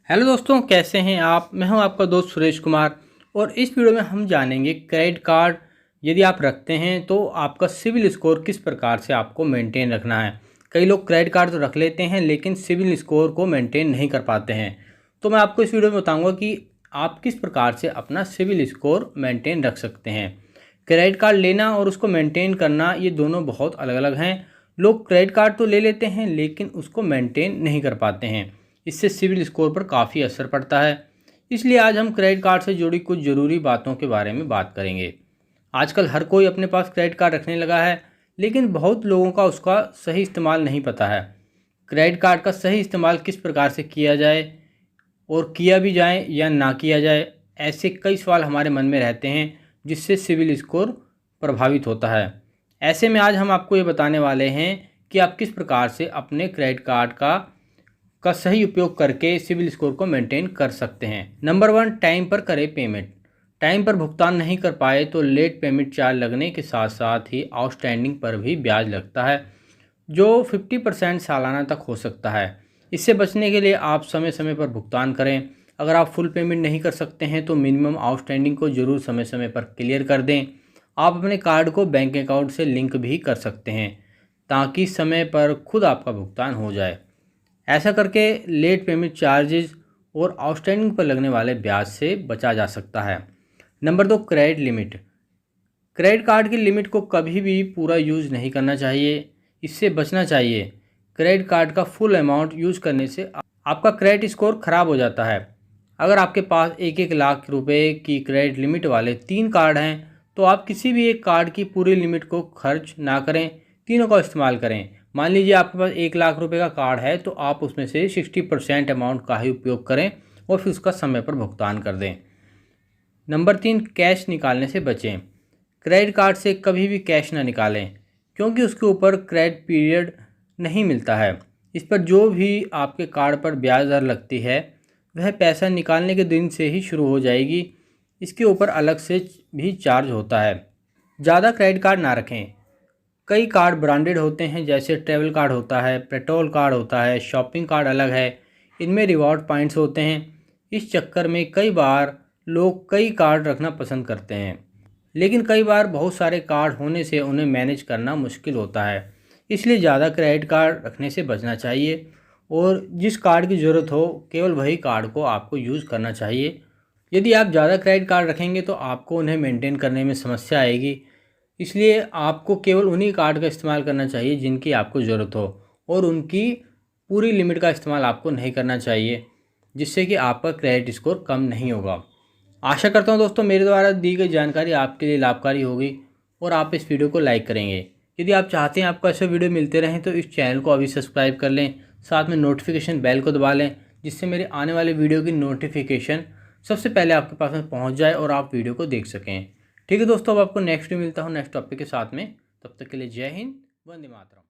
Hello दोस्तों, कैसे हैं आप। मैं हूं आपका दोस्त सुरेश कुमार और इस वीडियो में हम जानेंगे क्रेडिट कार्ड यदि आप रखते हैं तो आपका सिविल स्कोर किस प्रकार से आपको मेंटेन रखना है। कई लोग क्रेडिट कार्ड तो रख लेते हैं लेकिन सिविल स्कोर को मेंटेन नहीं कर पाते हैं। तो मैं आपको इस वीडियो में बताऊंगा कि आप किस प्रकार से अपना सिविल स्कोर मेंटेन रख सकते हैं। क्रेडिट कार्ड लेना और उसको मेंटेन करना ये दोनों बहुत अलग अलग हैं। लोग क्रेडिट कार्ड तो ले लेते हैं लेकिन उसको मेंटेन नहीं कर पाते हैं। इससे सिविल स्कोर पर काफ़ी असर पड़ता है। इसलिए आज हम क्रेडिट कार्ड से जुड़ी कुछ ज़रूरी बातों के बारे में बात करेंगे। आजकल हर कोई अपने पास क्रेडिट कार्ड रखने लगा है लेकिन बहुत लोगों का उसका सही इस्तेमाल नहीं पता है। क्रेडिट कार्ड का सही इस्तेमाल किस प्रकार से किया जाए और किया भी जाए या ना किया जाए, ऐसे कई सवाल हमारे मन में रहते हैं जिससे सिविल स्कोर प्रभावित होता है। ऐसे में आज हम आपको ये बताने वाले हैं कि आप किस प्रकार से अपने क्रेडिट कार्ड का सही उपयोग करके सिविल स्कोर को मेंटेन कर सकते हैं। नंबर 1, टाइम पर करें पेमेंट। टाइम पर भुगतान नहीं कर पाए तो लेट पेमेंट चार्ज लगने के साथ साथ ही आउटस्टैंडिंग पर भी ब्याज लगता है जो 50% सालाना तक हो सकता है। इससे बचने के लिए आप समय समय पर भुगतान करें। अगर आप फुल पेमेंट नहीं कर सकते हैं तो मिनिमम आउटस्टैंडिंग को ज़रूर समय समय पर क्लियर कर दें। आप अपने कार्ड को बैंक अकाउंट से लिंक भी कर सकते हैं ताकि समय पर खुद आपका भुगतान हो जाए। ऐसा करके लेट पेमेंट चार्जेस और आउटस्टैंडिंग पर लगने वाले ब्याज से बचा जा सकता है। Number 2, credit limit. Credit card की लिमिट को कभी भी पूरा यूज़ नहीं करना चाहिए, इससे बचना चाहिए। क्रेडिट कार्ड का फुल अमाउंट यूज़ करने से आपका क्रेडिट स्कोर ख़राब हो जाता है। अगर आपके पास 1-1 लाख रुपए की क्रेडिट लिमिट वाले 3 कार्ड हैं तो आप किसी भी एक कार्ड की पूरी लिमिट को खर्च ना करें, तीनों का इस्तेमाल करें। मान लीजिए आपके पास 1 लाख रुपए का कार्ड है तो आप उसमें से 60% अमाउंट का ही उपयोग करें और फिर उसका समय पर भुगतान कर दें। नंबर 3, कैश निकालने से बचें। क्रेडिट कार्ड से कभी भी कैश ना निकालें क्योंकि उसके ऊपर क्रेडिट पीरियड नहीं मिलता है। इस पर जो भी आपके कार्ड पर ब्याज दर लगती है वह पैसा निकालने के दिन से ही शुरू हो जाएगी। इसके ऊपर अलग से भी चार्ज होता है। ज़्यादा क्रेडिट कार्ड ना रखें। कई कार्ड ब्रांडेड होते हैं जैसे ट्रैवल कार्ड होता है, पेट्रोल कार्ड होता है, शॉपिंग कार्ड अलग है। इनमें रिवॉर्ड पॉइंट्स होते हैं। इस चक्कर में कई बार लोग कई कार्ड रखना पसंद करते हैं लेकिन कई बार बहुत सारे कार्ड होने से उन्हें मैनेज करना मुश्किल होता है। इसलिए ज़्यादा क्रेडिट कार्ड रखने से बचना चाहिए और जिस कार्ड की ज़रूरत हो केवल वही कार्ड को आपको यूज़ करना चाहिए। यदि आप ज़्यादा क्रेडिट कार्ड रखेंगे तो आपको उन्हें मेंटेन करने में समस्या आएगी। इसलिए आपको केवल उन्हीं कार्ड का इस्तेमाल करना चाहिए जिनकी आपको ज़रूरत हो और उनकी पूरी लिमिट का इस्तेमाल आपको नहीं करना चाहिए जिससे कि आपका क्रेडिट स्कोर कम नहीं होगा। आशा करता हूँ दोस्तों मेरे द्वारा दी गई जानकारी आपके लिए लाभकारी होगी और आप इस वीडियो को लाइक करेंगे। यदि आप चाहते हैं आपको ऐसे वीडियो मिलते रहें तो इस चैनल को अभी सब्सक्राइब कर लें, साथ में नोटिफिकेशन बेल को दबा लें जिससे मेरे आने वाले वीडियो की नोटिफिकेशन सबसे पहले आपके पास में पहुँच जाए और आप वीडियो को देख सकें। ठीक है दोस्तों, अब आपको नेक्स्ट मिलता हूँ नेक्स्ट टॉपिक के साथ में। तब तक के लिए जय हिंद, वंदे मातरम।